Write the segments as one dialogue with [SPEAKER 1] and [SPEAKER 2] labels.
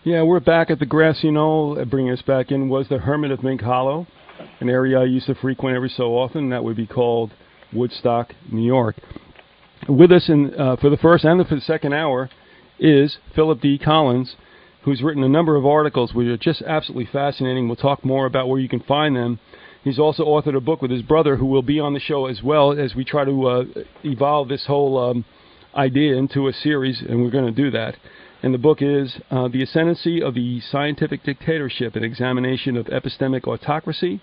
[SPEAKER 1] Yeah, we're back at the Grassy Knoll. Bringing us back in was the Hermit of Mink Hollow, an area I used to frequent every so often. That would be called Woodstock, New York. With us for the first and for the second hour is Philip D. Collins, who's written a number of articles which are just absolutely fascinating. We'll talk more about where you can find them. He's also authored a book with his brother, who will be on the show as well, as we try to evolve this whole idea into a series, and we're going to do that. And the book is The Ascendancy of the Scientific Dictatorship, an examination of epistemic autocracy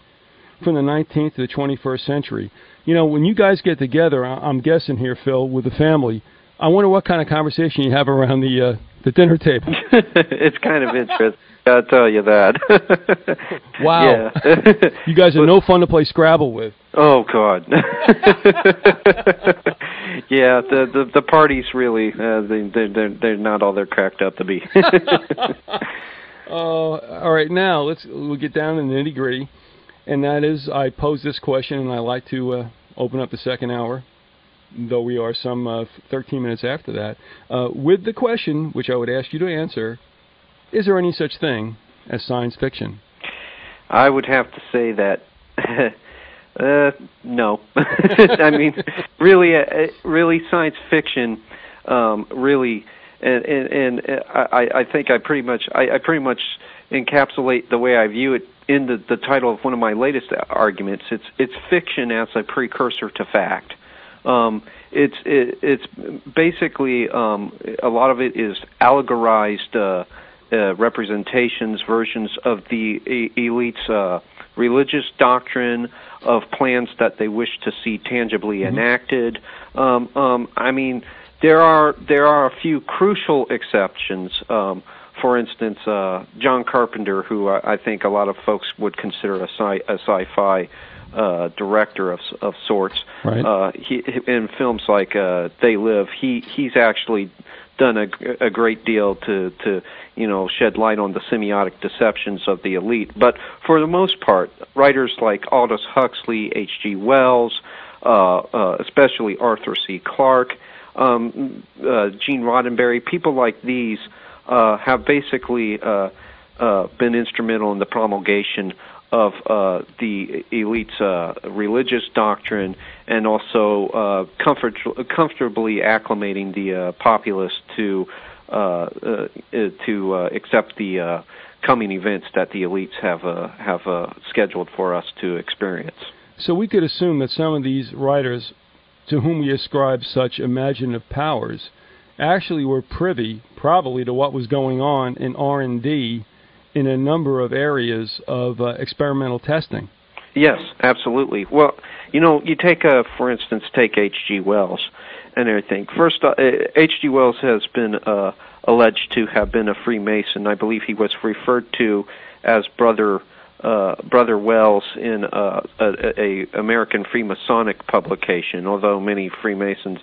[SPEAKER 1] from the 19th to the 21st century. You know, when you guys get together, I'm guessing here, Phil, with the family, I wonder what kind of conversation you have around the dinner table.
[SPEAKER 2] It's kind of interesting, I'll tell you that.
[SPEAKER 1] Wow. Yeah. You guys are no fun to play Scrabble with.
[SPEAKER 2] Oh, God. Yeah, the parties really, they're not all they're cracked up to be.
[SPEAKER 1] All right, now we'll get down in the nitty-gritty, and that is, I pose this question, and I like to open up the second hour, though we are some 13 minutes after that, with the question, which I would ask you to answer: is there any such thing as science fiction?
[SPEAKER 2] I would have to say that no. I mean, really, science fiction, really, and I think I pretty much encapsulate the way I view it in the title of one of my latest arguments. It's fiction as a precursor to fact. It's basically a lot of it is allegorized representations, versions of the elite's religious doctrine, of plans that they wish to see tangibly enacted. I mean, there are a few crucial exceptions. For instance, John Carpenter, who I think a lot of folks would consider a sci-fi director of sorts.
[SPEAKER 1] Right.
[SPEAKER 2] In films like They Live, he's actually done a great deal to shed light on the semiotic deceptions of the elite. But for the most part, writers like Aldous Huxley, H.G. Wells, especially Arthur C. Clarke, Gene Roddenberry, people like these have basically been instrumental in the promulgation of the elite's religious doctrine, and also comfortably acclimating the populace to accept the coming events that the elites have scheduled for us to experience.
[SPEAKER 1] So we could assume that some of these writers, to whom we ascribe such imaginative powers, actually were privy, probably, to what was going on in R&D in a number of areas of experimental testing.
[SPEAKER 2] Yes, absolutely. Well, you take, for instance, H.G. Wells and everything. First, H.G. Wells has been alleged to have been a Freemason. I believe he was referred to as Brother Wells in a American Freemasonic publication, although many Freemasons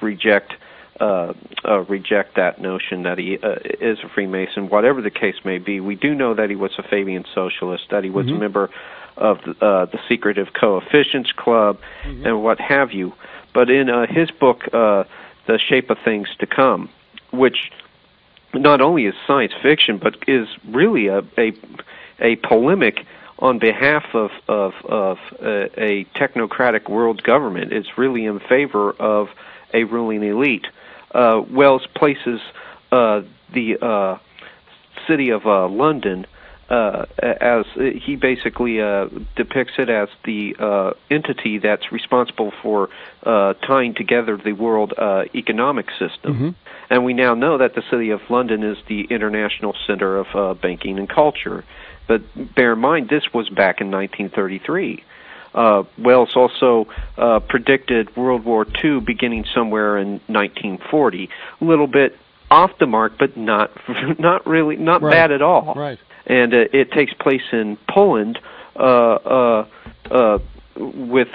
[SPEAKER 2] reject that notion that he is a Freemason. Whatever the case may be, we do know that he was a Fabian socialist, that he was a member of the Secretive Coefficients Club, and what have you. But in his book, The Shape of Things to Come, which not only is science fiction, but is really a polemic on behalf of a technocratic world government. It's really in favor of a ruling elite. Wells places the city of London as he basically depicts it as the entity that's responsible for tying together the world economic system. And we now know that the city of London is the international center of banking and culture. But bear in mind, this was back in 1933. Wells also predicted World War II beginning somewhere in 1940. A little bit off the mark, but not really, not
[SPEAKER 1] Right.
[SPEAKER 2] bad at all.
[SPEAKER 1] Right.
[SPEAKER 2] And it takes place in Poland with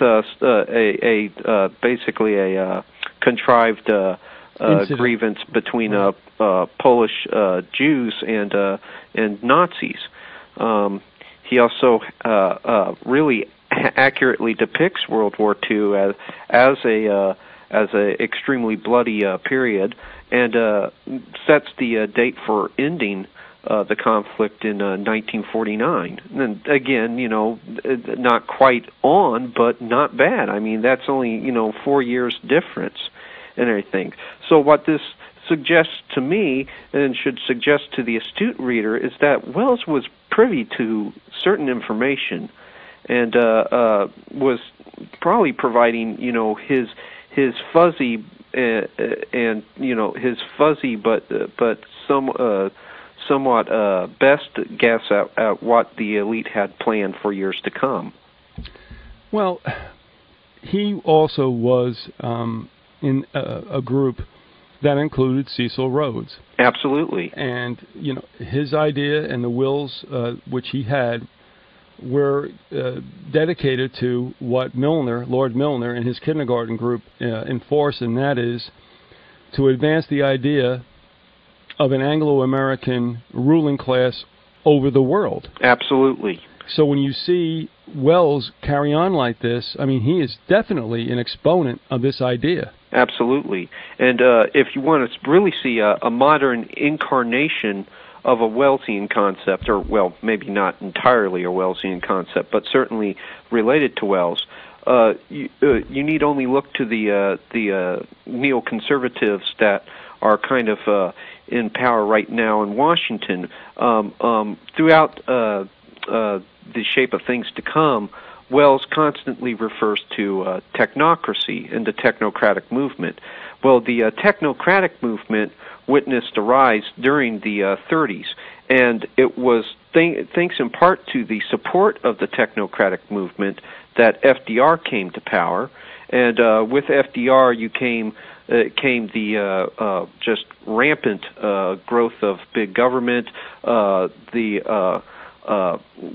[SPEAKER 2] basically a contrived grievance between Polish Jews and Nazis. He also really accurately depicts World War II as a extremely bloody period, and sets the date for ending the conflict in 1949. And again, not quite on, but not bad. I mean, that's only 4 years difference and everything. So what this suggests to me, and should suggest to the astute reader, is that Wells was privy to certain information, and was probably providing his fuzzy and his fuzzy but somewhat best guess at what the elite had planned for years to come.
[SPEAKER 1] Well, he also was in a group that included Cecil Rhodes.
[SPEAKER 2] Absolutely.
[SPEAKER 1] And his idea and the wills which he had were dedicated to what Lord Milner, and his kindergarten group enforced, and that is to advance the idea of an Anglo-American ruling class over the world.
[SPEAKER 2] Absolutely.
[SPEAKER 1] So when you see Wells carry on like this, I mean, he is definitely an exponent of this idea.
[SPEAKER 2] Absolutely. And if you want to really see a modern incarnation of a Wellesian concept, or, well, maybe not entirely a Wellesian concept, but certainly related to Wells, you need only look to the neoconservatives that are kind of in power right now in Washington. Throughout the shape of things to come, Wells constantly refers to technocracy and the technocratic movement. Well, the technocratic movement witnessed a rise during the 30s, and it was thanks in part to the support of the technocratic movement that FDR came to power, and with FDR came the just rampant growth of big government, the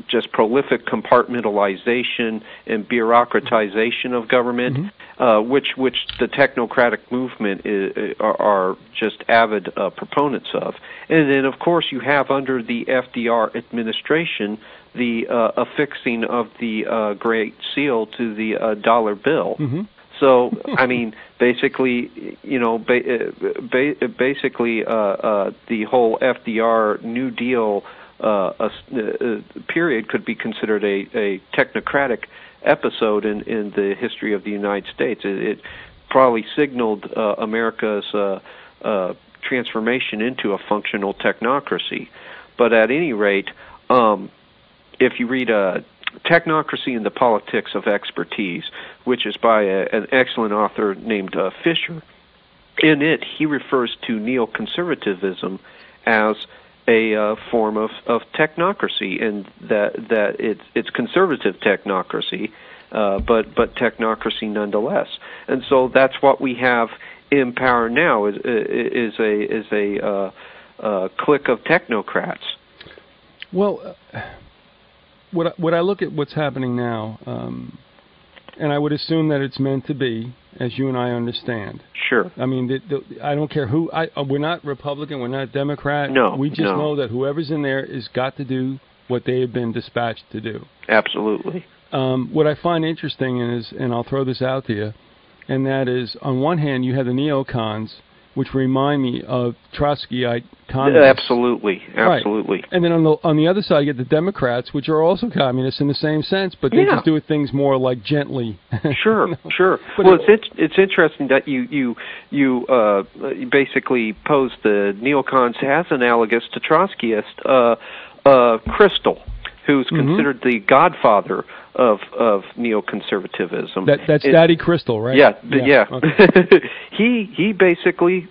[SPEAKER 2] just prolific compartmentalization and bureaucratization of government, which the technocratic movement are just avid proponents of. And then, of course, you have under the FDR administration the affixing of the Great Seal to the dollar bill. So, I mean, basically, basically, the whole FDR New Deal period could be considered a technocratic episode in the history of the United States. It probably signaled America's transformation into a functional technocracy. But at any rate, if you read Technocracy and the Politics of Expertise, which is by an excellent author named Fisher, in it he refers to neoconservatism as a form of technocracy, and that it's conservative technocracy, but technocracy nonetheless. And so that's what we have in power now is a clique of technocrats.
[SPEAKER 1] Well, What I look at what's happening now, and I would assume that it's meant to be, as you and I understand.
[SPEAKER 2] Sure.
[SPEAKER 1] I mean, I don't care who. We're not Republican. We're not Democrat.
[SPEAKER 2] No.
[SPEAKER 1] We just know that whoever's in there has got to do what they have been dispatched to do.
[SPEAKER 2] Absolutely.
[SPEAKER 1] What I find interesting is, and I'll throw this out to you, and that is, on one hand, you have the neocons, which remind me of Trotskyite communists.
[SPEAKER 2] Absolutely.
[SPEAKER 1] Right. And then on the other side, you get the Democrats, which are also communists in the same sense, but they just do things more like gently.
[SPEAKER 2] Sure. But well, it's interesting that you basically pose the neocons as analogous to Trotskyist Kristol, who's considered the godfather of neoconservatism.
[SPEAKER 1] That's Daddy Kristol, right?
[SPEAKER 2] Yeah.
[SPEAKER 1] Okay.
[SPEAKER 2] He basically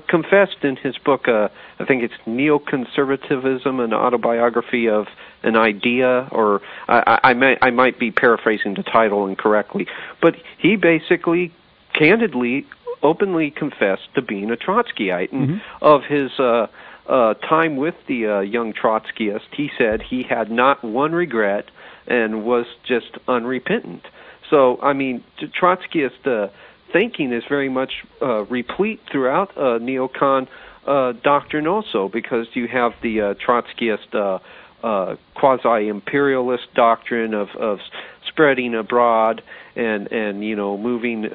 [SPEAKER 2] confessed in his book, I think it's Neoconservatism, an autobiography of an idea, or I might be paraphrasing the title incorrectly, but he basically candidly, openly confessed to being a Trotskyite, and of his time with the young Trotskyist, he said he had not one regret and was just unrepentant. So, I mean, Trotskyist thinking is very much replete throughout neocon doctrine also, because you have the Trotskyist quasi-imperialist doctrine of spreading abroad and you know moving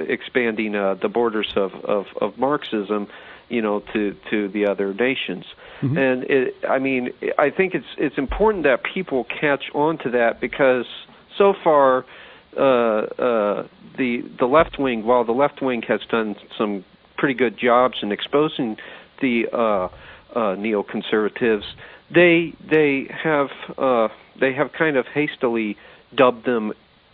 [SPEAKER 2] expanding the borders of Marxism, you know, to the other nations.
[SPEAKER 1] Mm-hmm.
[SPEAKER 2] And I mean, I think it's important that people catch on to that, because so far the left wing, while the left wing has done some pretty good jobs in exposing the neoconservatives, they have kind of hastily dubbed them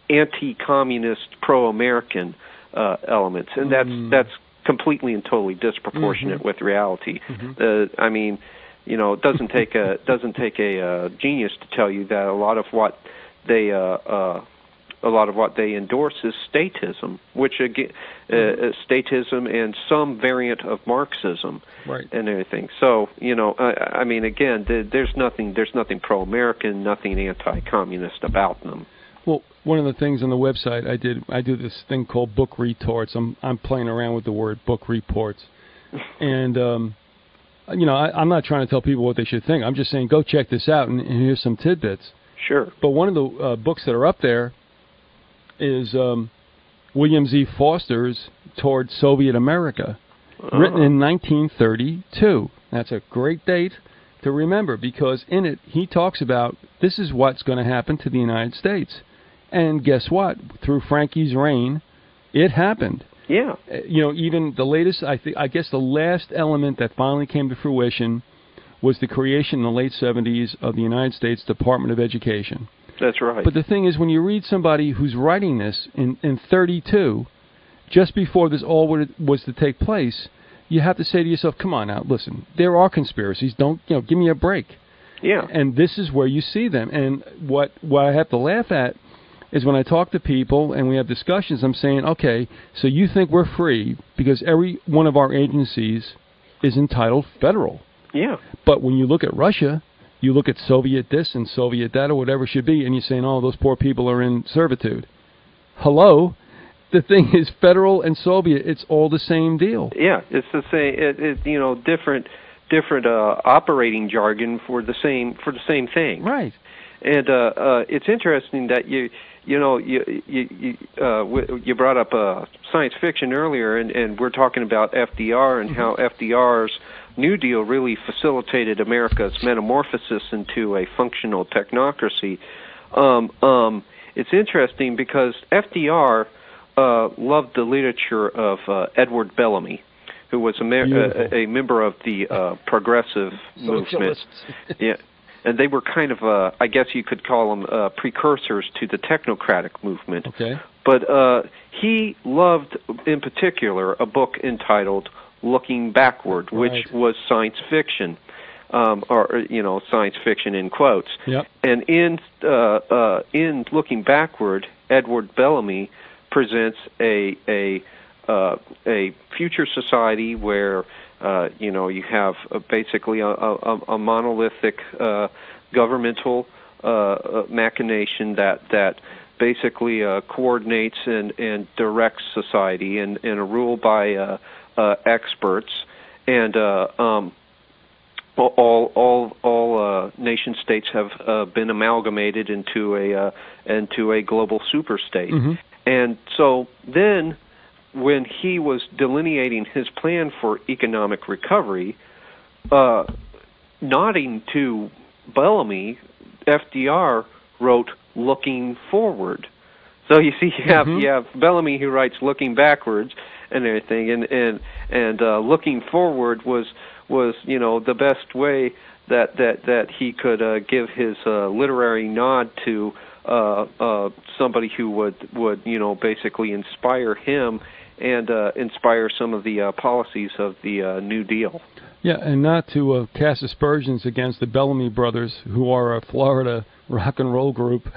[SPEAKER 2] anti-communist, pro-American elements, and that's completely and totally disproportionate with reality. I mean, you know, it doesn't take a genius to tell you that a lot of what they endorse is statism, which again, statism and some variant of Marxism,
[SPEAKER 1] right,
[SPEAKER 2] and everything. So, you know, I mean, again, there's nothing pro-American, nothing anti-communist about them.
[SPEAKER 1] Well, one of the things on the website I do this thing called book retorts. I'm playing around with the word book reports, and you know, I'm not trying to tell people what they should think. I'm just saying go check this out, and here's some tidbits.
[SPEAKER 2] Sure.
[SPEAKER 1] But one of the books that are up there is William Z. Foster's Toward Soviet America, written in 1932. That's a great date to remember, because in it he talks about this is what's going to happen to the United States. And guess what? Through Frankie's reign, it happened.
[SPEAKER 2] Yeah.
[SPEAKER 1] You know, even the latest, I guess the last element that finally came to fruition was the creation in the late 70s of the United States Department of Education.
[SPEAKER 2] That's right.
[SPEAKER 1] But the thing is, when you read somebody who's writing this in 32, just before this all was to take place, you have to say to yourself, come on now, listen, there are conspiracies. Don't, you know, give me a break.
[SPEAKER 2] Yeah.
[SPEAKER 1] And this is where you see them. And what I have to laugh at is when I talk to people and we have discussions, I'm saying, okay, so you think we're free because every one of our agencies is entitled federal.
[SPEAKER 2] Yeah.
[SPEAKER 1] But when you look at Russia, you look at Soviet this and Soviet that or whatever it should be, and you're saying, oh, those poor people are in servitude. Hello? The thing is, federal and Soviet, it's all the same deal.
[SPEAKER 2] Yeah, it's the same. It you know, different operating jargon for the same thing.
[SPEAKER 1] Right.
[SPEAKER 2] And it's interesting that you brought up science fiction earlier, and we're talking about FDR and how FDR's New Deal really facilitated America's metamorphosis into a functional technocracy. It's interesting because FDR loved the literature of Edward Bellamy, who was a member of the progressive movement. Yeah. And they were kind of, I guess you could call them precursors to the technocratic movement.
[SPEAKER 1] Okay.
[SPEAKER 2] But he loved, in particular, a book entitled Looking Backward, which was science fiction, or you know, science fiction in quotes.
[SPEAKER 1] Yep.
[SPEAKER 2] And in Looking Backward, Edward Bellamy presents a future society where you know, you have basically a monolithic governmental machination that basically coordinates and directs society and are ruled by experts, and all nation states have been amalgamated into a global superstate.
[SPEAKER 1] Mm-hmm.
[SPEAKER 2] And so then, when he was delineating his plan for economic recovery, nodding to Bellamy, FDR wrote "Looking Forward." So you see, you have Bellamy who writes "Looking Backwards" and everything, and "Looking Forward" was you know, the best way that he could give his literary nod to somebody who would you know, basically inspire him and inspire some of the policies of the New Deal.
[SPEAKER 1] Yeah, and not to cast aspersions against the Bellamy brothers, who are a Florida rock and roll group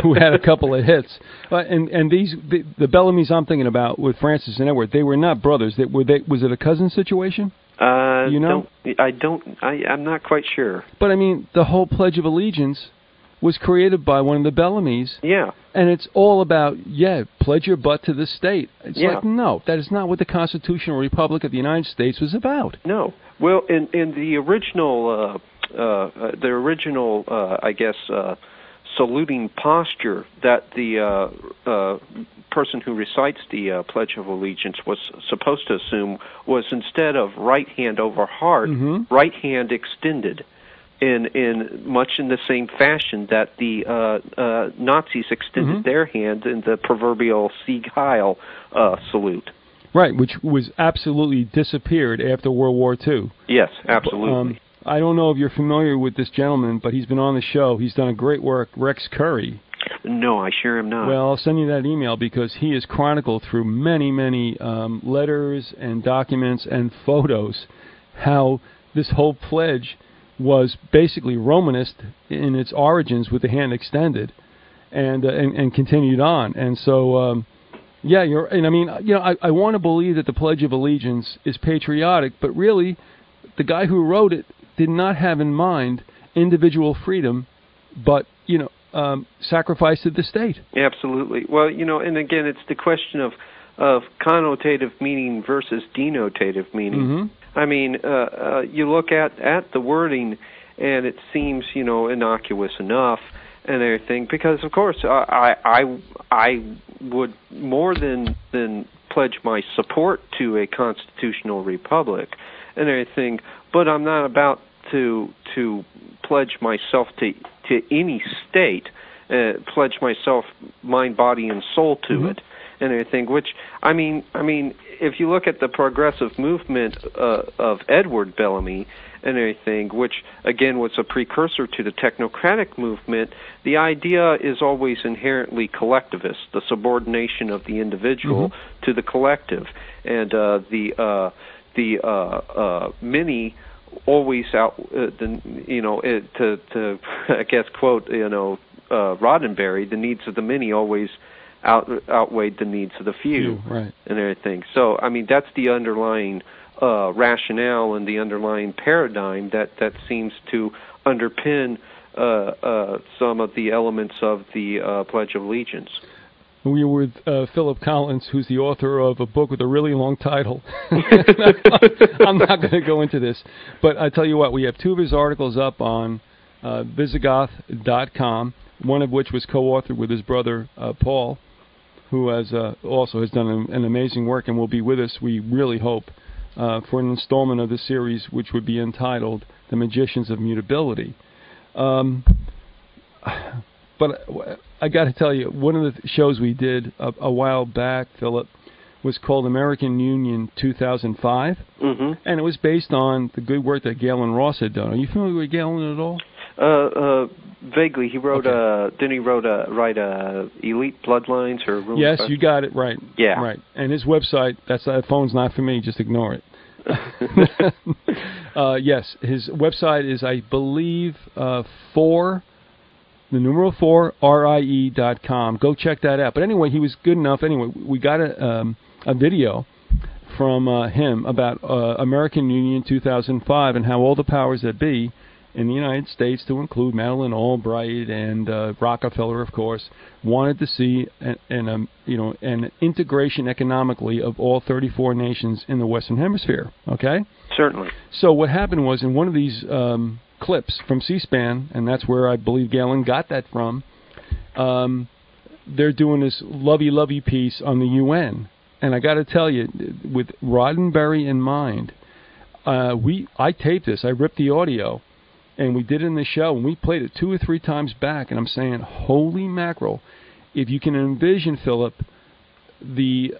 [SPEAKER 1] who had a couple of hits. And the Bellamys I'm thinking about with Francis and Edward, they were not brothers. Was it a cousin situation? You know?
[SPEAKER 2] I'm not quite sure.
[SPEAKER 1] But I mean, the whole Pledge of Allegiance was created by one of the Bellamys.
[SPEAKER 2] Yeah.
[SPEAKER 1] And it's all about, pledge your butt to the state. It's like, no, that is not what the Constitutional Republic of the United States was about.
[SPEAKER 2] No. Well, in the original, I guess, saluting posture that the person who recites the Pledge of Allegiance was supposed to assume was, instead of right hand over heart, right hand extended, in much in the same fashion that the Nazis extended their hand in the proverbial Sieg Heil salute.
[SPEAKER 1] Right, which was absolutely disappeared after World War II.
[SPEAKER 2] Yes, absolutely.
[SPEAKER 1] I don't know if you're familiar with this gentleman, but he's been on the show. He's done a great work, Rex Curry.
[SPEAKER 2] No, I sure am not.
[SPEAKER 1] Well, I'll send you that email because he has chronicled through many, many letters and documents and photos how this whole pledge was basically Romanist in its origins with the hand extended and continued on. And so, yeah, and I mean, I want to believe that the Pledge of Allegiance is patriotic, but really the guy who wrote it did not have in mind individual freedom, but, sacrifice to the state.
[SPEAKER 2] Absolutely. Well, and again, it's the question of connotative meaning versus denotative meaning. I mean, you look at the wording, and it seems, innocuous enough and everything, because, of course, I would more than pledge my support to a constitutional republic and everything, but I'm not about to pledge myself to any state, pledge myself mind, body, and soul to it and everything, which, I mean, if you look at the progressive movement of Edward Bellamy and everything, which, again, was a precursor to the technocratic movement, the idea is always inherently collectivist, the subordination of the individual to the collective. And the many always to I guess quote Roddenberry, the needs of the many always outweighed the needs of the few,
[SPEAKER 1] right,
[SPEAKER 2] and everything. So I mean, that's the underlying rationale and the underlying paradigm that seems to underpin some of the elements of the Pledge of Allegiance.
[SPEAKER 1] We were with Philip Collins, who's the author of a book with a really long title. I'm not going to go into this, but I tell you what, we have two of his articles up on Visigoth.com, one of which was co-authored with his brother Paul, who has also has done an amazing work and will be with us, we really hope, for an installment of the series, which would be entitled The Magicians of Mutability. But I got to tell you, one of the shows we did a while back, Philip, was called American Union 2005, and it was based on the good work that Galen Ross had done. Are you familiar with Galen at all?
[SPEAKER 2] Vaguely. He wrote didn't he write Elite Bloodlines or Room
[SPEAKER 1] Yes, you got it right.
[SPEAKER 2] Yeah.
[SPEAKER 1] Right. And his website, that phone's not for me, just ignore it. Yes, his website is, I believe, 4 RIE.com. Go check that out. But anyway, he was good enough. Anyway, we got a video from him about American Union 2005 and how all the powers that be in the United States, to include Madeleine Albright and Rockefeller, of course, wanted to see an integration economically of all 34 nations in the Western Hemisphere. Okay?
[SPEAKER 2] Certainly.
[SPEAKER 1] So what happened was, in one of these clips from C-SPAN, and that's where I believe Galen got that from, they're doing this lovey-lovey piece on the UN. And I got to tell you, with Roddenberry in mind, I taped this. I ripped the audio, and we did it in the show, and we played it 2 or 3 times back, and I'm saying, holy mackerel, if you can envision, Philip, the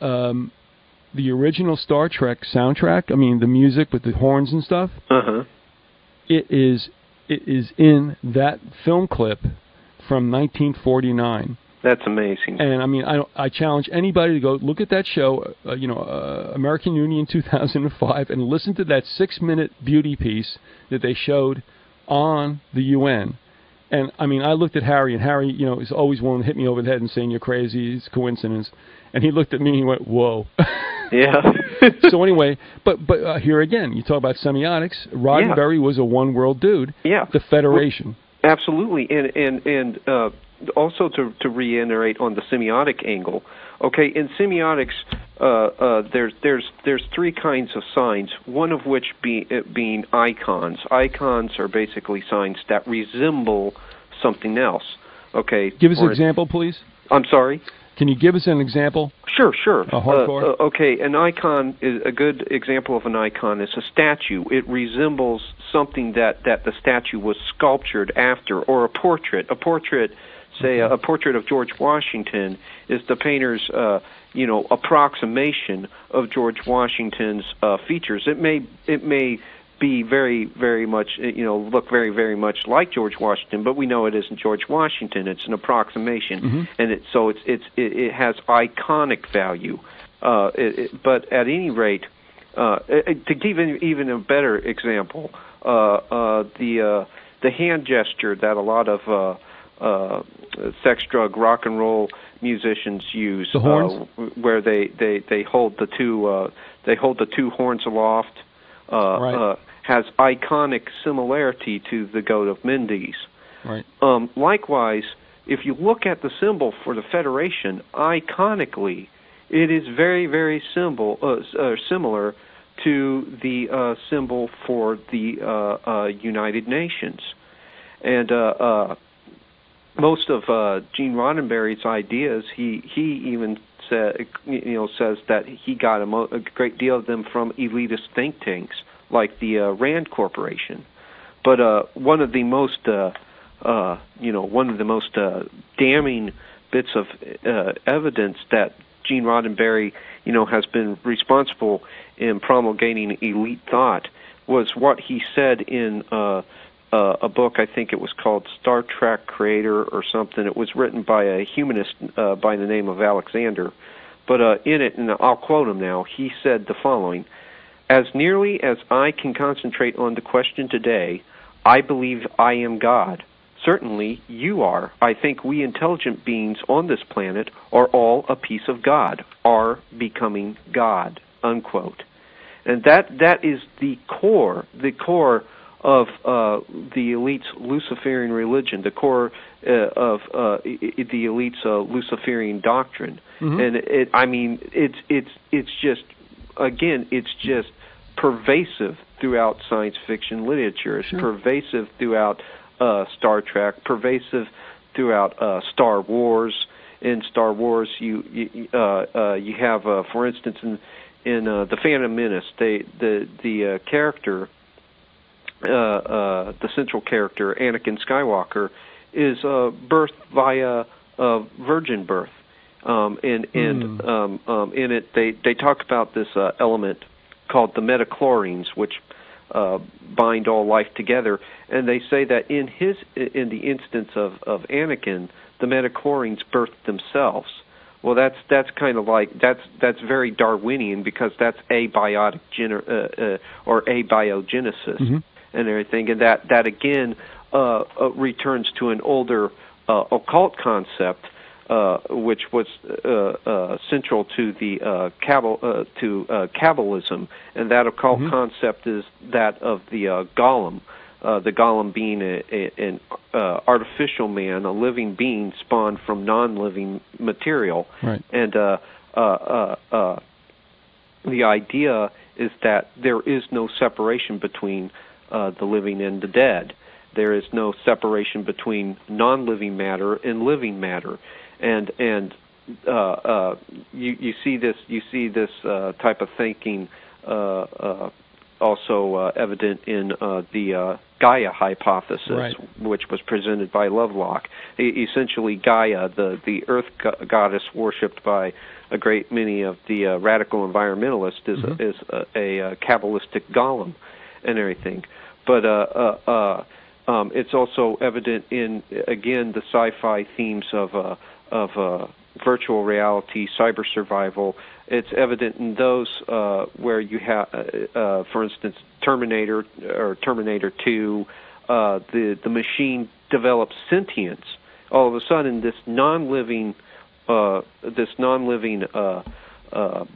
[SPEAKER 1] original Star Trek soundtrack, I mean, the music with the horns and stuff, it is in that film clip from 1949.
[SPEAKER 2] That's amazing.
[SPEAKER 1] And I mean, I challenge anybody to go look at that show, American Union 2005, and listen to that 6-minute beauty piece that they showed on the UN. And I mean, I looked at Harry, and Harry, is always willing to hit me over the head and saying you're crazy, it's coincidence. And he looked at me and he went, "Whoa."
[SPEAKER 2] Yeah.
[SPEAKER 1] So anyway, but here again, you talk about semiotics. Roddenberry was a one-world dude.
[SPEAKER 2] Yeah.
[SPEAKER 1] The Federation.
[SPEAKER 2] Well, absolutely, and also to reiterate on the semiotic angle. Okay, in semiotics, there's 3 kinds of signs. One of which being icons. Icons are basically signs that resemble something else. Okay.
[SPEAKER 1] Give us an example, please.
[SPEAKER 2] I'm sorry?
[SPEAKER 1] Can you give us an example?
[SPEAKER 2] Sure.
[SPEAKER 1] A hardcore?
[SPEAKER 2] Okay, an icon is a good example of an icon is a statue. It resembles something that the statue was sculptured after, or a portrait. A portrait, say a portrait of George Washington, is the painter's approximation of George Washington's features. It may be very, very much, look very, very much like George Washington, but we know it isn't George Washington. It's an approximation, and it has iconic value. But at any rate, to give even a better example, the hand gesture that a lot of sex, drug, rock and roll musicians use,
[SPEAKER 1] the horns?
[SPEAKER 2] Where they hold the two horns aloft.
[SPEAKER 1] Right.
[SPEAKER 2] Has iconic similarity to the goat of Mendes.
[SPEAKER 1] Right.
[SPEAKER 2] Likewise, if you look at the symbol for the Federation, iconically, it is very, very similar to the symbol for the United Nations. And most of Gene Roddenberry's ideas, he even says that he got a great deal of them from elitist think tanks like the Rand Corporation. But one of the most damning bits of evidence that Gene Roddenberry has been responsible in promulgating elite thought was what he said in a book. I think it was called Star Trek Creator or something. It was written by a humanist by the name of Alexander. But in it, and I'll quote him now, he said the following: "As nearly as I can concentrate on the question today, I believe I am God. Certainly you are. I think we intelligent beings on this planet are all a piece of God, are becoming God," unquote. And that is the core of the elite's Luciferian religion, the core of the elite's Luciferian doctrine. And it's just pervasive throughout science fiction literature. It's pervasive throughout Star Trek, pervasive throughout Star Wars. In Star Wars, you have, for instance, in the Phantom Menace, the character, the central character, Anakin Skywalker, is birthed via virgin birth. In it, they talk about this element called the metachlorines, which bind all life together, and they say that in the instance of Anakin, the metachlorines birthed themselves. Well, that's kind of like that's very Darwinian, because that's abiotic or abiogenesis and everything, and that again returns to an older occult concept, which was central to the Kabbalism, and that occult concept is that of the golem. The golem being an artificial man, a living being spawned from non-living material.
[SPEAKER 1] Right.
[SPEAKER 2] And the idea is that there is no separation between the living and the dead. There is no separation between non-living matter and living matter. And you see this type of thinking also evident in the Gaia hypothesis,
[SPEAKER 1] right,
[SPEAKER 2] which was presented by Lovelock. Essentially, Gaia, the earth goddess worshipped by a great many of the radical environmentalists, is a Kabbalistic golem and everything. But it's also evident in, again, the sci-fi themes of virtual reality, cyber survival. It's evident in those where you have, for instance, Terminator or Terminator 2. The machine develops sentience. All of a sudden, this non-living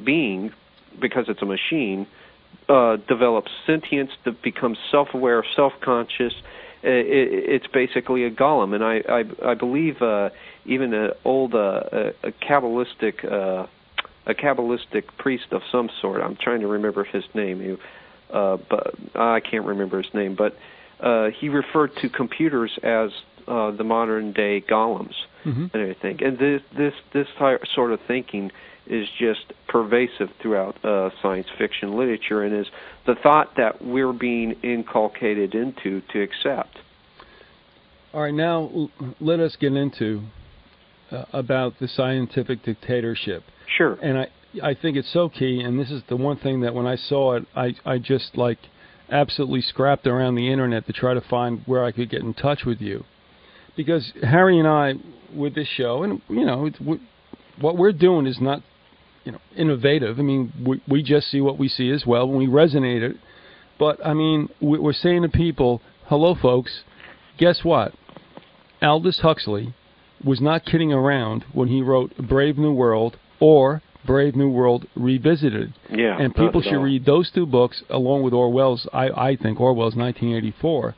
[SPEAKER 2] being, because it's a machine, develops sentience, that becomes self-aware, self-conscious. It's basically a golem, and I believe even an old a Kabbalistic priest of some sort. I'm trying to remember his name, but I can't remember his name. But he referred to computers as the modern day golems and everything. And this sort of thinking is just pervasive throughout science fiction literature, and is the thought that we're being inculcated into to accept.
[SPEAKER 1] All right, now let us get into about the scientific dictatorship.
[SPEAKER 2] Sure.
[SPEAKER 1] And I think it's so key, and this is the one thing that when I saw it, I just absolutely scrapped around the internet to try to find where I could get in touch with you. Because Harry and I, with this show, and what we're doing is not innovative. I mean, we just see what we see as well, and we resonate it. But, I mean, we're saying to people, hello, folks, guess what? Aldous Huxley was not kidding around when he wrote Brave New World or Brave New World Revisited.
[SPEAKER 2] Yeah,
[SPEAKER 1] and people should read those two books along with Orwell's, I think, Orwell's 1984,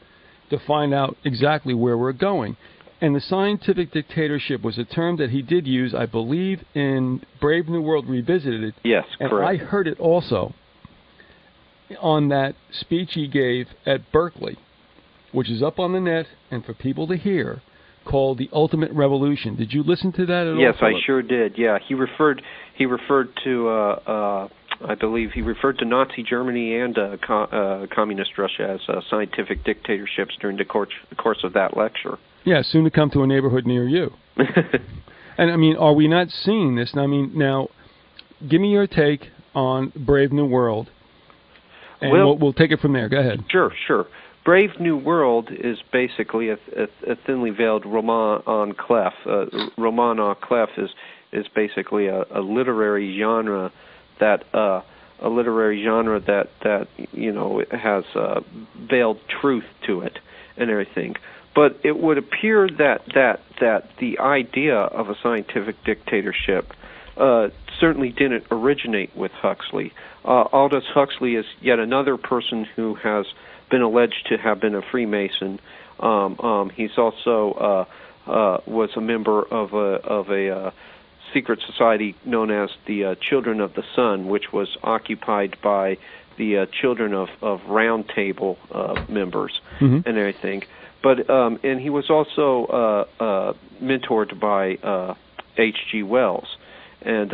[SPEAKER 1] to find out exactly where we're going. And the scientific dictatorship was a term that he did use, I believe, in Brave New World Revisited.
[SPEAKER 2] Yes,
[SPEAKER 1] and
[SPEAKER 2] correct.
[SPEAKER 1] I heard it also on that speech he gave at Berkeley, which is up on the net and for people to hear, called The Ultimate Revolution. Did you listen to that at all?
[SPEAKER 2] Yes, I
[SPEAKER 1] Philip?
[SPEAKER 2] sure did. Yeah, he referred to I believe he referred to Nazi Germany and communist Russia as scientific dictatorships during the course of that lecture.
[SPEAKER 1] Yeah, soon to come to a neighborhood near you. And I mean, are we not seeing this? I mean, now, give me your take on Brave New World, and we'll take it from there. Go ahead.
[SPEAKER 2] Sure. Brave New World is basically a thinly veiled roman en clef. Roman en clef is basically a literary genre that has veiled truth to it and everything. But it would appear that the idea of a scientific dictatorship certainly didn't originate with Huxley. Aldous Huxley is yet another person who has been alleged to have been a Freemason. He's also was a member of a secret society known as the Children of the Sun, which was occupied by the children of Round Table members and everything. But and he was also mentored by H.G. Wells, and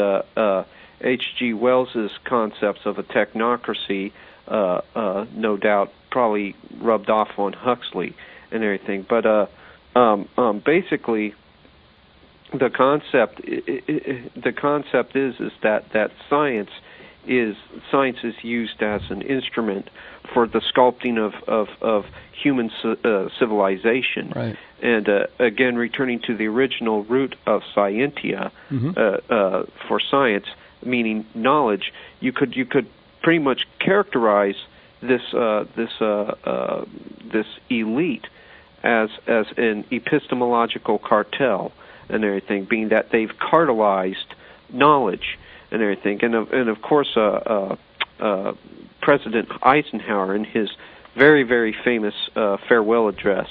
[SPEAKER 2] H.G. Wells's concepts of a technocracy, no doubt, probably rubbed off on Huxley and everything. But basically, the concept is that science is used as an instrument for the sculpting of human civilization.
[SPEAKER 1] Right.
[SPEAKER 2] And again, returning to the original root of scientia, for science, meaning knowledge, you could pretty much characterize this elite as an epistemological cartel and everything, being that they've cartelized knowledge and everything. And of course, President Eisenhower, in his very, very famous farewell address,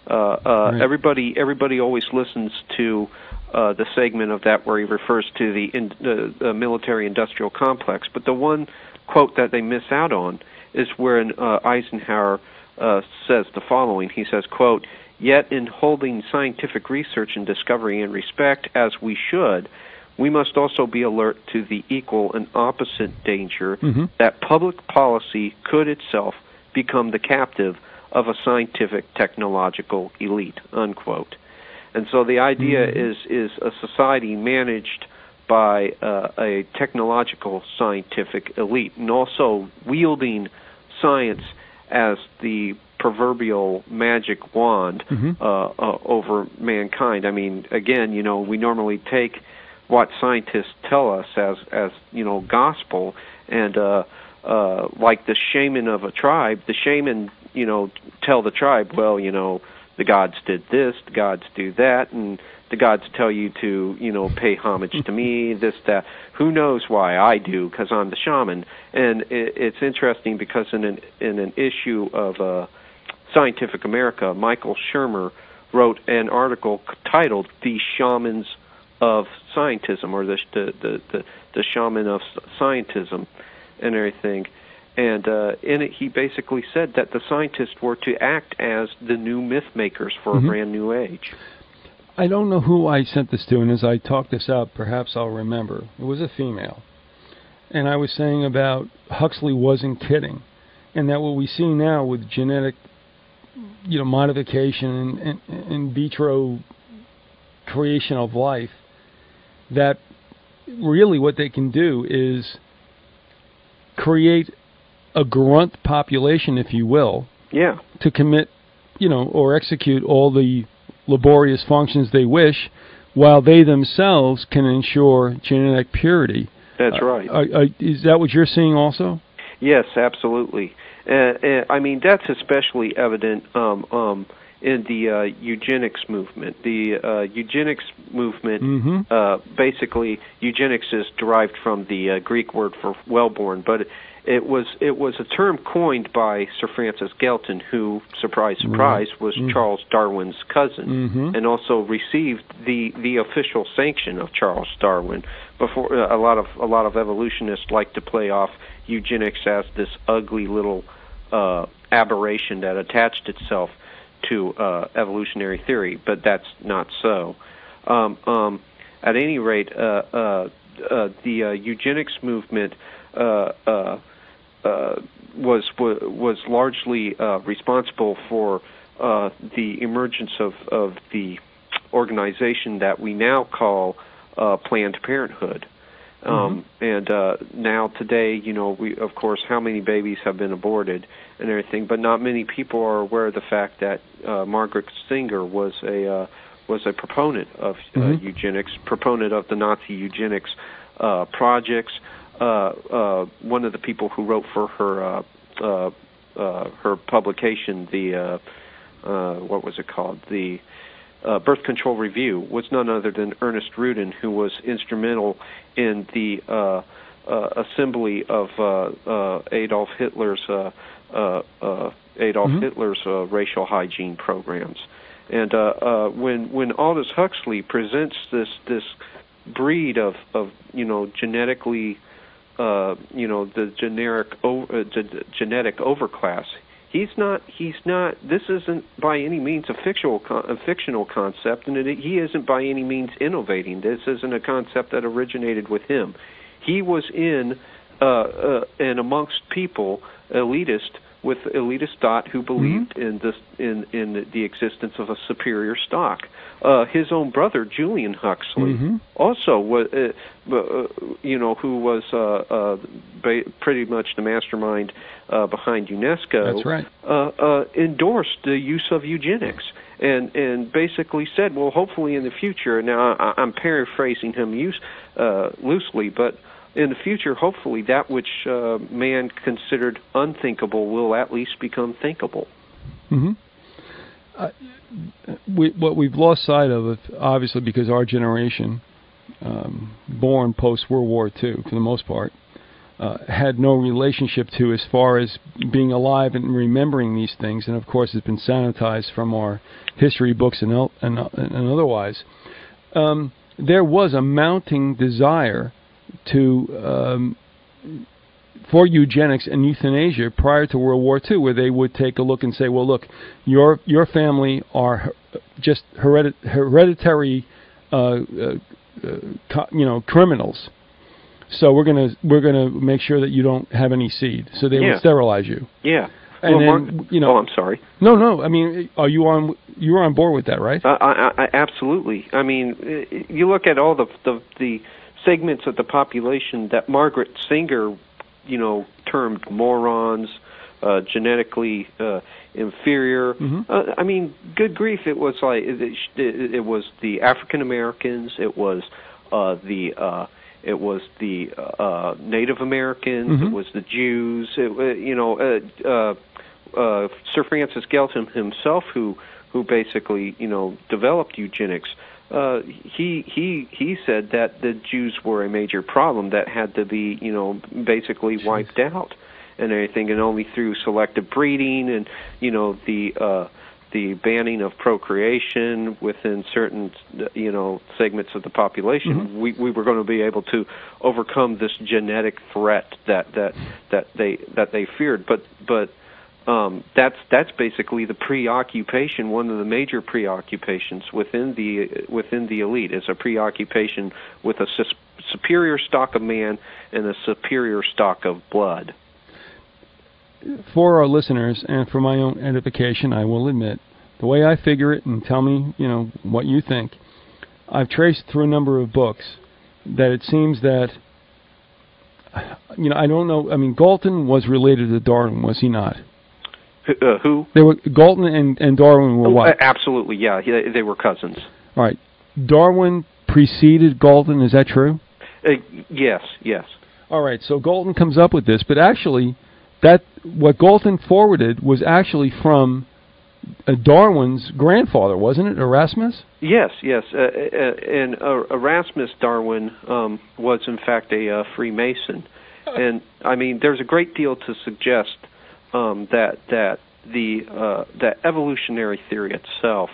[SPEAKER 1] right.
[SPEAKER 2] everybody always listens to the segment of that where he refers to the military-industrial complex. But the one quote that they miss out on is where Eisenhower says the following. He says, quote, "Yet in holding scientific research and discovery in respect as we should, we must also be alert to the equal and opposite danger that public policy could itself become the captive of a scientific technological elite," unquote. And so the idea is a society managed by a technological scientific elite, and also wielding science as the proverbial magic wand over mankind. I mean, again, we normally take what scientists tell us as gospel, and like the shaman of a tribe, the shaman, tell the tribe, well, the gods did this, the gods do that, and the gods tell you to, pay homage to me, this, that. Who knows why? I do, because I'm the shaman. And it's interesting because in an issue of Scientific America, Michael Shermer wrote an article titled "The Shamans of Scientism," or the shaman of scientism and everything. And in it, he basically said that the scientists were to act as the new myth makers for a brand new age.
[SPEAKER 1] I don't know who I sent this to, and as I talk this out, perhaps I'll remember. It was a female. And I was saying about Huxley wasn't kidding, and that what we see now with genetic, modification and in vitro creation of life, that really what they can do is create a grunt population, if you will, to commit, or execute all the laborious functions they wish, while they themselves can ensure genetic purity.
[SPEAKER 2] That's right.
[SPEAKER 1] Is that what you're seeing also?
[SPEAKER 2] Yes, absolutely. I mean, that's especially evident in the eugenics movement. The eugenics movement, basically, eugenics is derived from the Greek word for well-born, but it was a term coined by Sir Francis Galton, who, surprise, surprise, was Charles Darwin's cousin, and also received the official sanction of Charles Darwin. Before a lot of evolutionists like to play off eugenics as this ugly little aberration that attached itself to evolutionary theory, but that's not so. At any rate, the eugenics movement was largely responsible for the emergence of the organization that we now call Planned Parenthood. And now today, we, of course, how many babies have been aborted and everything, but not many people are aware of the fact that Margaret Sanger was a proponent of eugenics, proponent of the Nazi eugenics projects. One of the people who wrote for her publication, the what was it called, the Birth Control Review, was none other than Ernest Rudin, who was instrumental in the assembly of Adolf Hitler's racial hygiene programs. And when Aldous Huxley presents this breed of genetically the genetic overclass, He's not. This isn't by any means a fictional concept, and he isn't by any means innovating. This isn't a concept that originated with him. He was in and amongst people, with elitist thought, who believed in the existence of a superior stock. His own brother, Julian Huxley, also was, who was pretty much the mastermind behind UNESCO.
[SPEAKER 1] That's right.
[SPEAKER 2] Endorsed the use of eugenics and basically said, well, hopefully in the future. Now I'm paraphrasing him loosely, but in the future, hopefully that which man considered unthinkable will at least become thinkable.
[SPEAKER 1] What we've lost sight of, obviously, because our generation, born post-World War II, for the most part, had no relationship to as far as being alive and remembering these things, and of course it's been sanitized from our history books and otherwise. There was a mounting desire for eugenics and euthanasia prior to World War II, where they would take a look and say, well, look, your family are just hereditary criminals, so we're gonna make sure that you don't have any seed. So they would sterilize you.
[SPEAKER 2] Yeah.
[SPEAKER 1] And
[SPEAKER 2] well,
[SPEAKER 1] then,
[SPEAKER 2] I'm sorry.
[SPEAKER 1] No. I mean, you were on board with that, right?
[SPEAKER 2] I absolutely. I mean, you look at all the segments of the population that Margaret Sanger, termed morons, genetically inferior. I mean, good grief! It was like it was the African Americans. It was the Native Americans. It was the Jews. Sir Francis Galton himself, who basically developed eugenics. He said that the Jews were a major problem that had to be basically wiped out and everything, and only through selective breeding and the the banning of procreation within certain, segments of the population, we were going to be able to overcome this genetic threat that they feared. But that's basically the preoccupation. One of the major preoccupations within the elite is a preoccupation with a superior stock of man and a superior stock of blood.
[SPEAKER 1] For our listeners and for my own edification, I will admit, the way I figure it, and tell me, what you think, I've traced through a number of books that it seems that, I don't know, Galton was related to Darwin, was he not?
[SPEAKER 2] Who?
[SPEAKER 1] Galton and Darwin were what?
[SPEAKER 2] Absolutely, yeah, they were cousins.
[SPEAKER 1] All right. Darwin preceded Galton, is that true?
[SPEAKER 2] Yes.
[SPEAKER 1] All right, so Galton comes up with this, but actually, what Galton forwarded was actually from Darwin's grandfather, wasn't it, Erasmus?
[SPEAKER 2] Yes. And Erasmus Darwin was, in fact, a Freemason. And, there's a great deal to suggest that evolutionary theory itself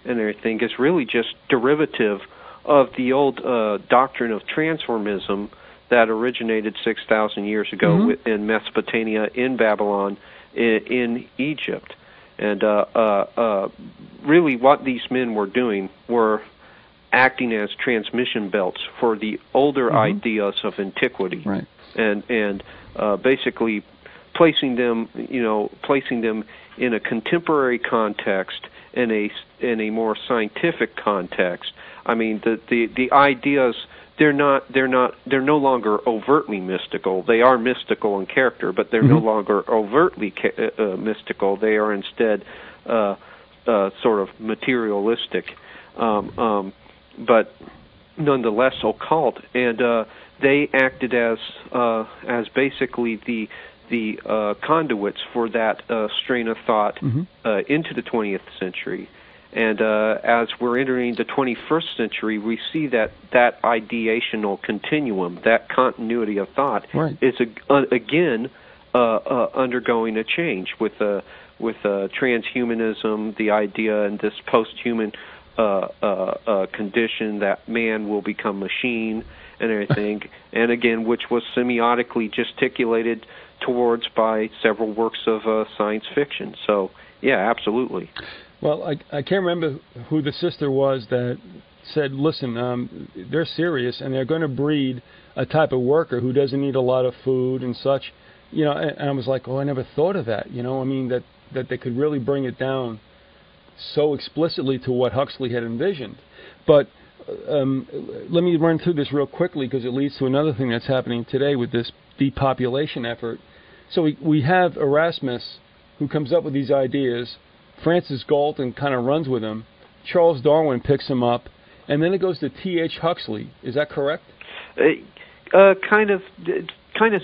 [SPEAKER 2] and everything is really just derivative of the old doctrine of transformism that originated 6,000 years ago in Mesopotamia, in Babylon, in Egypt. And really what these men were doing were acting as transmission belts for the older ideas of antiquity.
[SPEAKER 1] Right.
[SPEAKER 2] And basically placing them in a contemporary context, in a more scientific context. The ideas, they're no longer overtly mystical. They are mystical in character, but they're no longer overtly mystical. They are instead sort of materialistic, but nonetheless occult. And they acted as basically the conduits for that strain of thought into the 20th century. And as we're entering the 21st century, we see that ideational continuum, that continuity of thought, is again undergoing a change with transhumanism, the idea and this post-human condition that man will become machine and everything, and again, which was semiotically gesticulated towards by several works of science fiction. So, yeah, absolutely.
[SPEAKER 1] Well, I can't remember who the sister was that said, listen, they're serious, and they're going to breed a type of worker who doesn't need a lot of food and such. And I was like, I never thought of that, that they could really bring it down so explicitly to what Huxley had envisioned. But let me run through this real quickly because it leads to another thing that's happening today with this depopulation effort. So we have Erasmus, who comes up with these ideas. Francis Galton kind of runs with him. Charles Darwin picks him up, and then it goes to T.H. Huxley. Is that correct?
[SPEAKER 2] Kind of,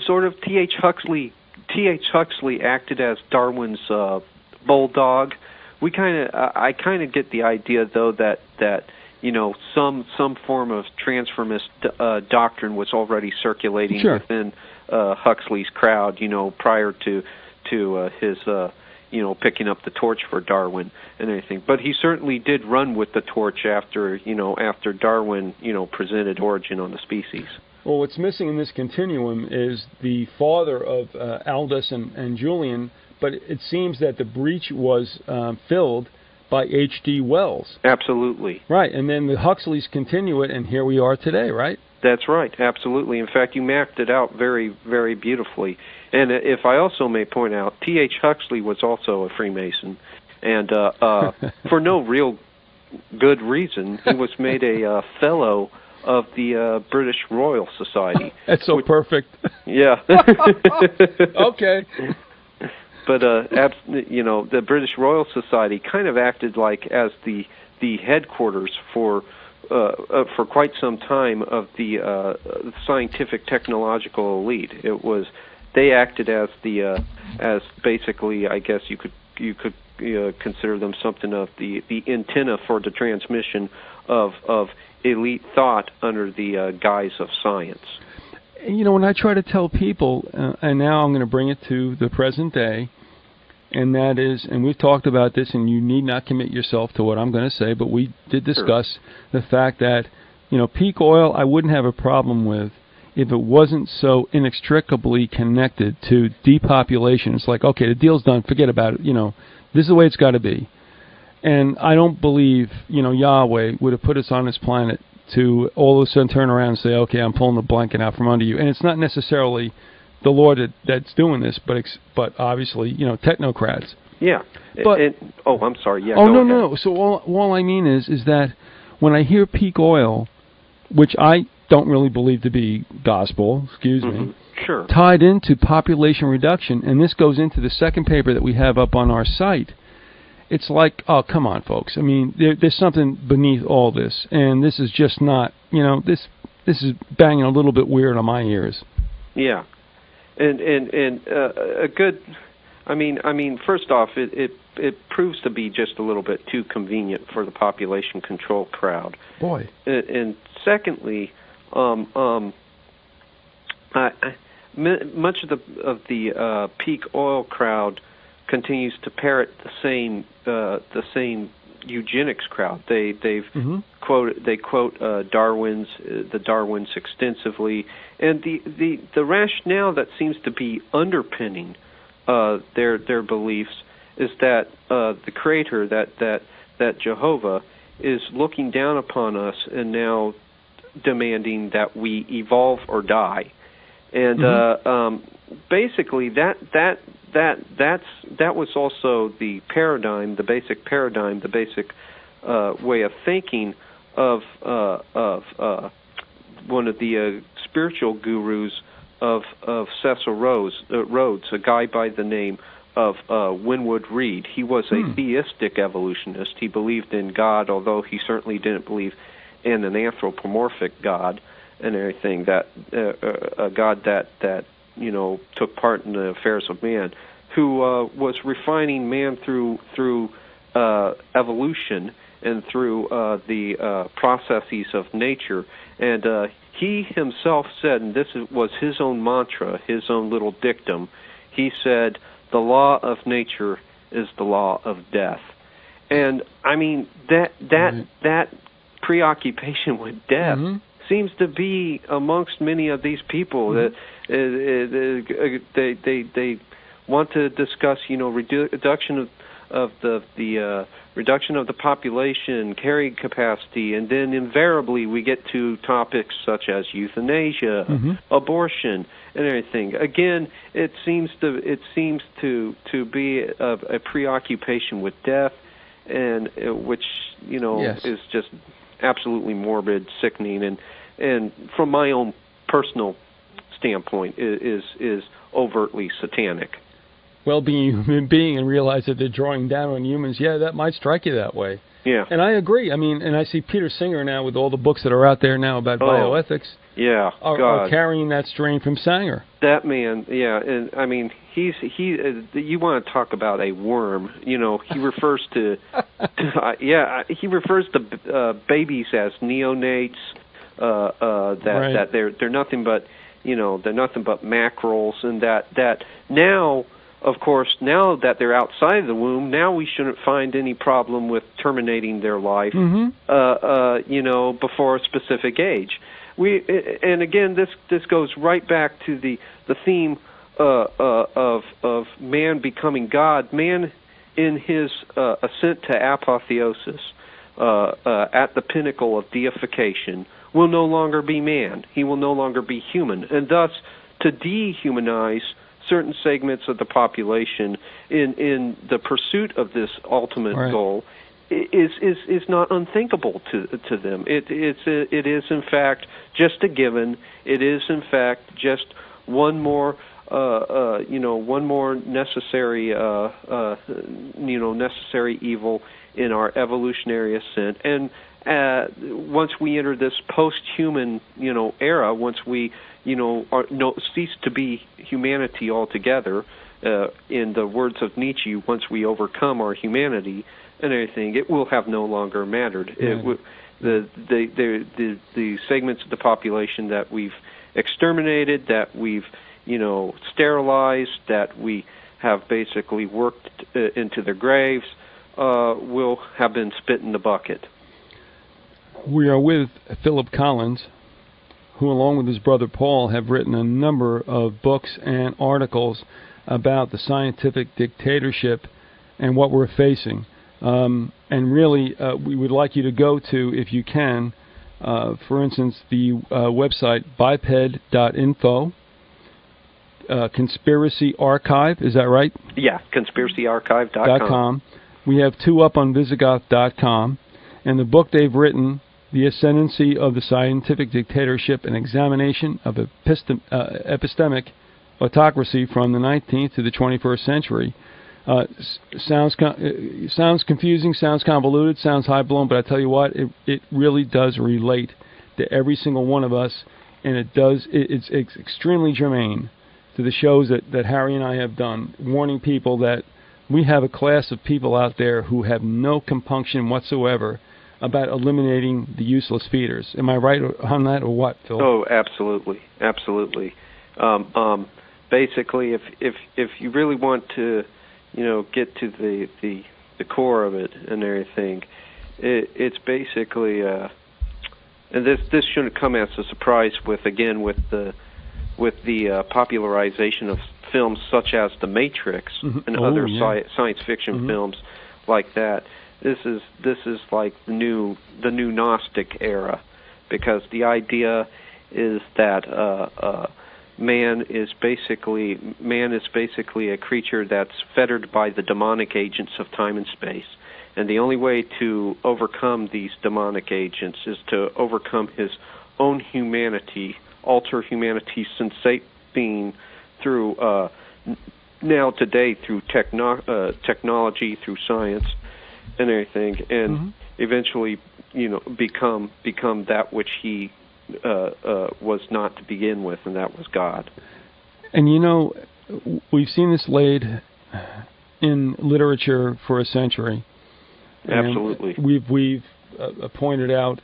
[SPEAKER 2] sort of. T.H. Huxley acted as Darwin's bulldog. I kind of get the idea, though, that some form of transformist doctrine was already circulating within Huxley's crowd, prior to his picking up the torch for Darwin and everything. But he certainly did run with the torch after Darwin, presented Origin on the Species.
[SPEAKER 1] Well, what's missing in this continuum is the father of Aldous and Julian, but it seems that the breach was filled by H.G. Wells.
[SPEAKER 2] Absolutely.
[SPEAKER 1] Right, and then the Huxleys continue it, and here we are today, right?
[SPEAKER 2] That's right, absolutely. In fact, you mapped it out very, very beautifully. And if I also may point out, T.H. Huxley was also a Freemason, and for no real good reason, he was made a fellow of the British Royal Society.
[SPEAKER 1] That's so perfect.
[SPEAKER 2] Yeah.
[SPEAKER 1] Okay.
[SPEAKER 2] But the British Royal Society kind of acted like as the headquarters for quite some time of the scientific technological elite. They acted as as basically, I guess you could consider them something of the antenna for the transmission of elite thought under the guise of science.
[SPEAKER 1] When I try to tell people, and now I'm going to bring it to the present day, and that is, and we've talked about this, and you need not commit yourself to what I'm going to say, but we did discuss the fact that, peak oil I wouldn't have a problem with if it wasn't so inextricably connected to depopulation. It's like, okay, the deal's done, forget about it, this is the way it's got to be. And I don't believe, Yahweh would have put us on this planet to all of a sudden turn around and say, okay, I'm pulling the blanket out from under you. And it's not necessarily the Lord that's doing this, but obviously, technocrats.
[SPEAKER 2] Yeah.
[SPEAKER 1] But
[SPEAKER 2] I'm sorry. Yeah.
[SPEAKER 1] Oh, no. So all I mean is that when I hear peak oil, which I don't really believe to be gospel, me,
[SPEAKER 2] sure,
[SPEAKER 1] tied into population reduction, and this goes into the second paper that we have up on our site. It's like, oh, come on, folks. I mean, there's something beneath all this, and this is just not, this is banging a little bit weird on my ears.
[SPEAKER 2] Yeah, and a good, I mean, first off, it proves to be just a little bit too convenient for the population control crowd.
[SPEAKER 1] Boy.
[SPEAKER 2] And secondly, much of the peak oil crowd continues to parrot the same eugenics crowd. They've quote the Darwins extensively, and the rationale that seems to be underpinning their beliefs is that the Creator, that Jehovah, is looking down upon us and now demanding that we evolve or die, and basically that was also the paradigm, the basic paradigm, the basic way of thinking of one of the spiritual gurus of Cecil Rhodes, a guy by the name of Winwood Reade. He was a theistic evolutionist. He believed in God, although he certainly didn't believe in an anthropomorphic God and everything, that a God that took part in the affairs of man, who was refining man through evolution and through the processes of nature. And he himself said, and this was his own mantra, his own little dictum, he said, "The law of nature is the law of death." And I mean, that preoccupation with death seems to be amongst many of these people. That they want to discuss, reduction of the reduction of the population, carrying capacity, and then invariably we get to topics such as euthanasia, abortion, and everything. Again, it seems to be a preoccupation with death, and which is just absolutely morbid, sickening, and from my own personal standpoint is overtly satanic.
[SPEAKER 1] Well, being a human being and realize that they're drawing down on humans, that might strike you that way.
[SPEAKER 2] Yeah.
[SPEAKER 1] And I agree. I mean, and I see Peter Singer now with all the books that are out there now about bioethics.
[SPEAKER 2] Yeah,
[SPEAKER 1] are carrying that strain from Sanger.
[SPEAKER 2] That man, and I mean, he. You want to talk about a worm? He refers to, he refers to babies as neonates. That they're nothing but, they're nothing but mackerels, and that now, of course, now that they're outside of the womb, now we shouldn't find any problem with terminating their life, before a specific age. And again, this goes right back to the theme of man becoming God. Man, in his ascent to apotheosis, at the pinnacle of deification, will no longer be man. He will no longer be human, and thus to dehumanize certain segments of the population in the pursuit of this ultimate goal is not unthinkable to them. It is in fact just a given. It is in fact just one more necessary necessary evil in our evolutionary ascent. And once we enter this post-human era, once we cease to be humanity altogether, in the words of Nietzsche, once we overcome our humanity and everything, it will have no longer mattered. The segments of the population that we've exterminated, that we've sterilized, that we have basically worked into their graves will have been spit in the bucket.
[SPEAKER 1] We are with Philip Collins, who along with his brother Paul have written a number of books and articles about the scientific dictatorship and what we're facing. And really, we would like you to go to, if you can, for instance, the website biped.info, Conspiracy Archive, is that right?
[SPEAKER 2] Yeah, conspiracyarchive.com.
[SPEAKER 1] We have two up on Visigoth.com, and the book they've written, The Ascendancy of the Scientific Dictatorship, an examination of epistemic autocracy from the 19th to the 21st century. Sounds confusing, sounds convoluted, sounds high-blown, but I tell you what, it really does relate to every single one of us, and it's extremely germane to the shows that Harry and I have done, warning people that we have a class of people out there who have no compunction whatsoever about eliminating the useless feeders. Am I right on that, or what, Phil?
[SPEAKER 2] Oh, absolutely, absolutely. Basically, if you really want to, get to the core of it and everything, it's basically, and this shouldn't come as a surprise with the popularization of films such as The Matrix and other science fiction films like that. This is like the new Gnostic era, because the idea is that man is basically a creature that's fettered by the demonic agents of time and space, and the only way to overcome these demonic agents is to overcome his own humanity, alter humanity sensate being through now today through technology, through science and everything, and eventually become that which he was not to begin with, and that was God.
[SPEAKER 1] And we've seen this laid in literature for a century.
[SPEAKER 2] Absolutely.
[SPEAKER 1] We've pointed out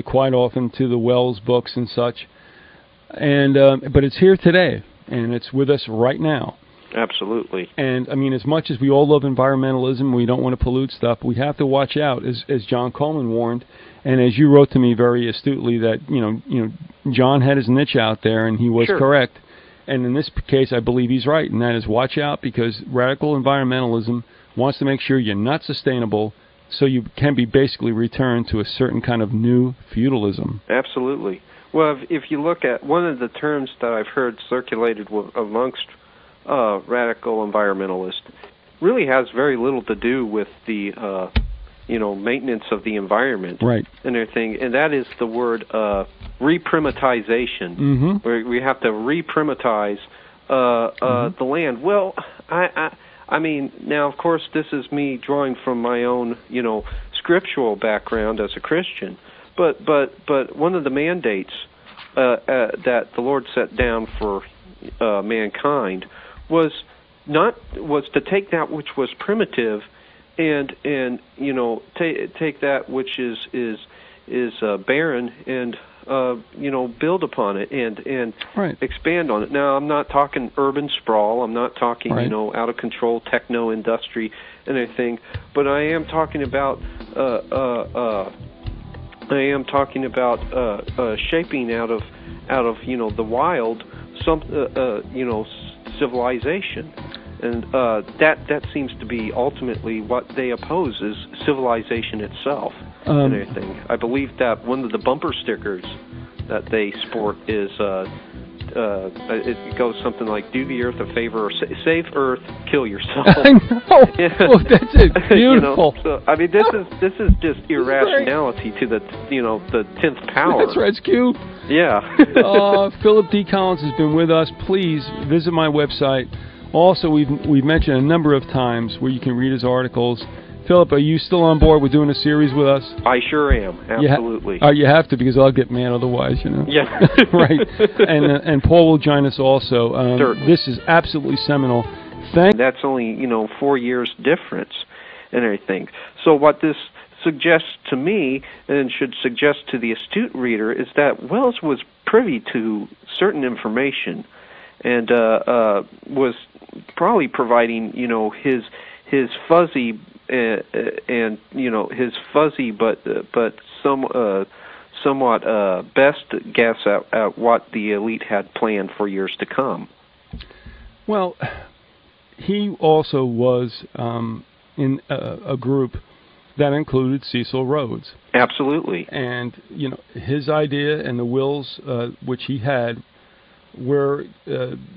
[SPEAKER 1] quite often to the Wells books and such, and but it's here today, and it's with us right now.
[SPEAKER 2] Absolutely.
[SPEAKER 1] And I mean, as much as we all love environmentalism, we don't want to pollute stuff, we have to watch out, as John Coleman warned, and as you wrote to me very astutely, that John had his niche out there, and he was correct. And in this case, I believe he's right, and that is watch out, because radical environmentalism wants to make sure you're not sustainable, so you can be basically returned to a certain kind of new feudalism.
[SPEAKER 2] Absolutely. Well, if you look at one of the terms that I've heard circulated amongst radical environmentalists, really has very little to do with the maintenance of the environment,
[SPEAKER 1] right,
[SPEAKER 2] and everything, and that is the word reprimatization. Where we have to reprimatize the land. Well, I mean, now of course this is me drawing from my own scriptural background as a Christian, but one of the mandates that the Lord set down for mankind was to take that which was primitive and take that which is barren and build upon it and expand on it. Now, I'm not talking urban sprawl. I'm not talking out of control techno industry and everything, but I am talking about shaping out of the wild some civilization. And that seems to be ultimately what they oppose, is civilization itself and everything. I believe that one of the bumper stickers that they sport is it goes something like, "Do the earth a favor, or save Earth, kill yourself."
[SPEAKER 1] I know. Oh, that's it. Beautiful.
[SPEAKER 2] So I mean, this is just irrationality to the the 10th power.
[SPEAKER 1] That's right. It's cute.
[SPEAKER 2] Yeah.
[SPEAKER 1] Philip D. Collins has been with us. Please visit my website. Also, we've mentioned a number of times where you can read his articles. Philip, are you still on board with doing a series with us?
[SPEAKER 2] I sure am. Absolutely.
[SPEAKER 1] You have to, because I'll get mad otherwise,
[SPEAKER 2] Yeah.
[SPEAKER 1] Right. And Paul will join us also.
[SPEAKER 2] Certainly.
[SPEAKER 1] This is absolutely seminal.
[SPEAKER 2] That's only 4 years difference and everything. So what this suggests to me, and should suggest to the astute reader, is that Wells was privy to certain information and was probably providing, his fuzzy and his fuzzy but somewhat best guess at what the elite had planned for years to come.
[SPEAKER 1] Well, he also was in a group that included Cecil Rhodes.
[SPEAKER 2] Absolutely.
[SPEAKER 1] And, his idea and the wills which he had were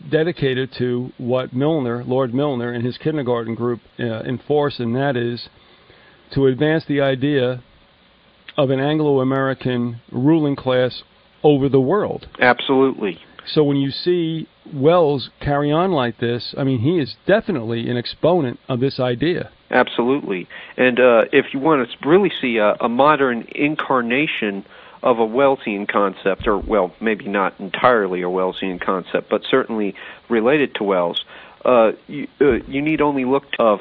[SPEAKER 1] dedicated to what Lord Milner, and his kindergarten group enforced, and that is to advance the idea of an Anglo-American ruling class over the world.
[SPEAKER 2] Absolutely.
[SPEAKER 1] So when you see Wells carry on like this, I mean, he is definitely an exponent of this idea.
[SPEAKER 2] Absolutely. And if you want to really see a modern incarnation of a Wellesian concept, or, well, maybe not entirely a Wellesian concept, but certainly related to Wells, you need only look of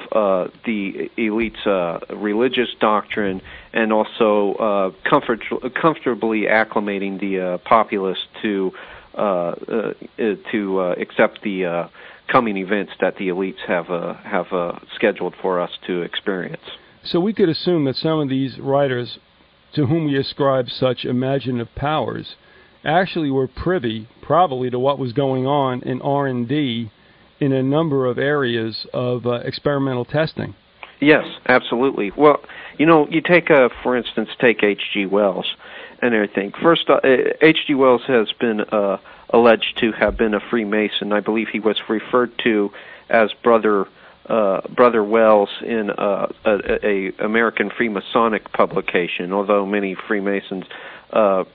[SPEAKER 2] the elite's religious doctrine, and also comfortably acclimating the populace to accept the coming events that the elites have scheduled for us to experience.
[SPEAKER 1] So we could assume that some of these writers, to whom we ascribe such imaginative powers, actually were privy, probably, to what was going on in R&D in a number of areas of experimental testing.
[SPEAKER 2] Yes, absolutely. Well, you take, for instance, H.G. Wells and everything. First, H.G. Wells has been alleged to have been a Freemason. I believe he was referred to as Brother Wells in a American Freemasonic publication, although many Freemasons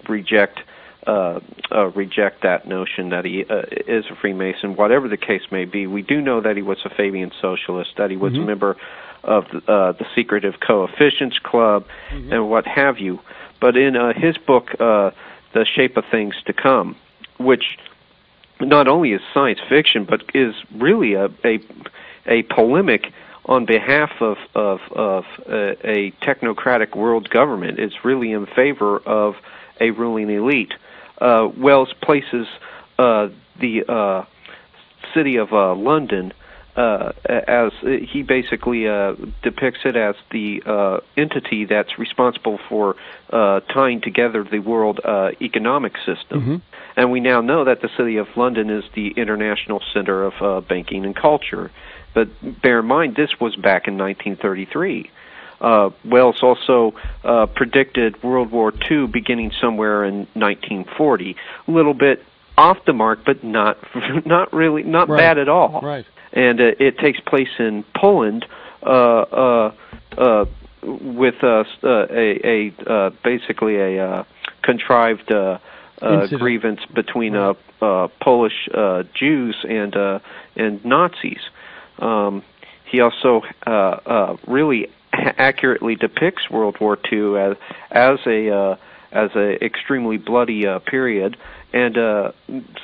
[SPEAKER 2] reject that notion that he is a Freemason. Whatever the case may be, we do know that he was a Fabian socialist, that he was a member of the Secretive Coefficients Club, and what have you. But in his book, The Shape of Things to Come, which not only is science fiction, but is really a polemic on behalf of a technocratic world government. It's really in favor of a ruling elite. Wells places the city of London as he basically depicts it as the entity that's responsible for tying together the world economic system. And we now know that the city of London is the international center of banking and culture. But bear in mind, this was back in 1933. Wells also predicted World War II beginning somewhere in 1940. A little bit off the mark, but not really, not
[SPEAKER 1] right.
[SPEAKER 2] bad at all.
[SPEAKER 1] Right.
[SPEAKER 2] And it takes place in Poland with basically a contrived grievance between Polish Jews and Nazis. He also really accurately depicts World War II as a extremely bloody period, and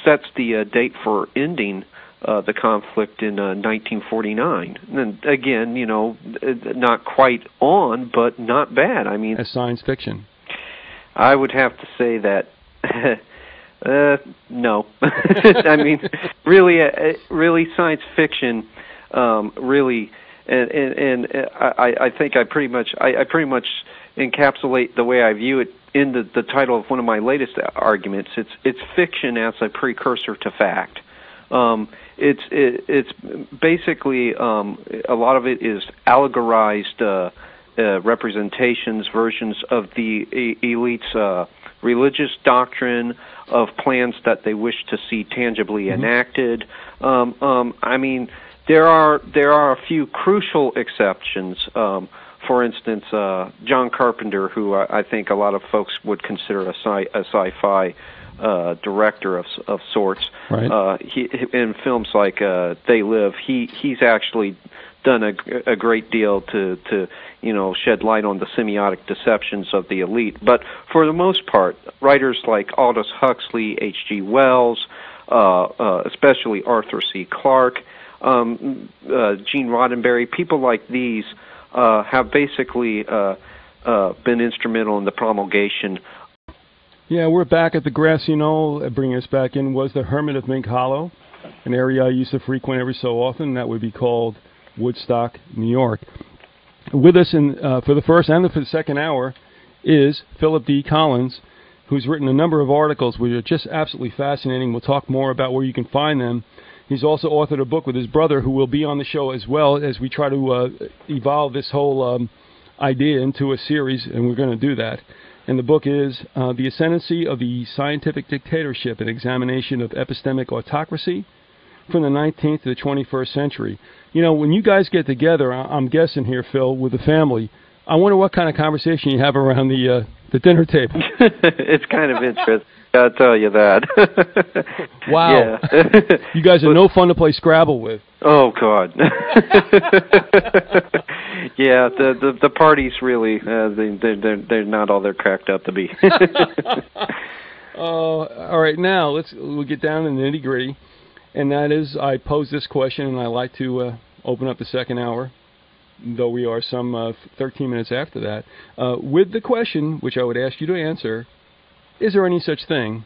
[SPEAKER 2] sets the date for ending the conflict in 1949. And again, not quite on, but not bad. I mean,
[SPEAKER 1] as science fiction,
[SPEAKER 2] I would have to say that no. I mean, really science fiction. Really, and I think I pretty much encapsulate the way I view it in the title of one of my latest arguments. It's fiction as a precursor to fact. It's basically a lot of it is allegorized representations, versions of the elite's religious doctrine, of plans that they wish to see tangibly enacted. I mean, there are a few crucial exceptions. For instance, John Carpenter, who I think a lot of folks would consider a sci-fi director of sorts.
[SPEAKER 1] Right.
[SPEAKER 2] He, in films like They Live, he's actually done a great deal to shed light on the semiotic deceptions of the elite. But for the most part, writers like Aldous Huxley, H.G. Wells, especially Arthur C. Clarke, Gene Roddenberry, people like these have basically been instrumental in the promulgation.
[SPEAKER 1] Yeah, we're back at the grassy knoll. Bringing us back in was the Hermit of Mink Hollow. an area I used to frequent every so often. That would be called Woodstock, New York. With us for the first and for the second hour is Philip D. Collins, who's written a number of articles which are just absolutely fascinating. We'll talk more about where you can find them. He's also authored a book with his brother, who will be on the show as well, as we try to evolve this whole idea into a series, and we're going to do that. And the book is The Ascendancy of the Scientific Dictatorship, an examination of epistemic autocracy from the 19th to the 21st century. You know, when you guys get together, I'm guessing here, Phil, with the family, I wonder what kind of conversation you have around the dinner table.
[SPEAKER 2] It's kind of interesting, I'll tell you that.
[SPEAKER 1] Wow. You guys are no fun to play Scrabble with.
[SPEAKER 2] Oh, God. Yeah, the parties really, they're not all they're cracked up to be.
[SPEAKER 1] All right, now we'll get down to the nitty-gritty, and that is, I pose this question, and I like to open up the second hour, though we are some 13 minutes after that, with the question, which I would ask you to answer: is there any such thing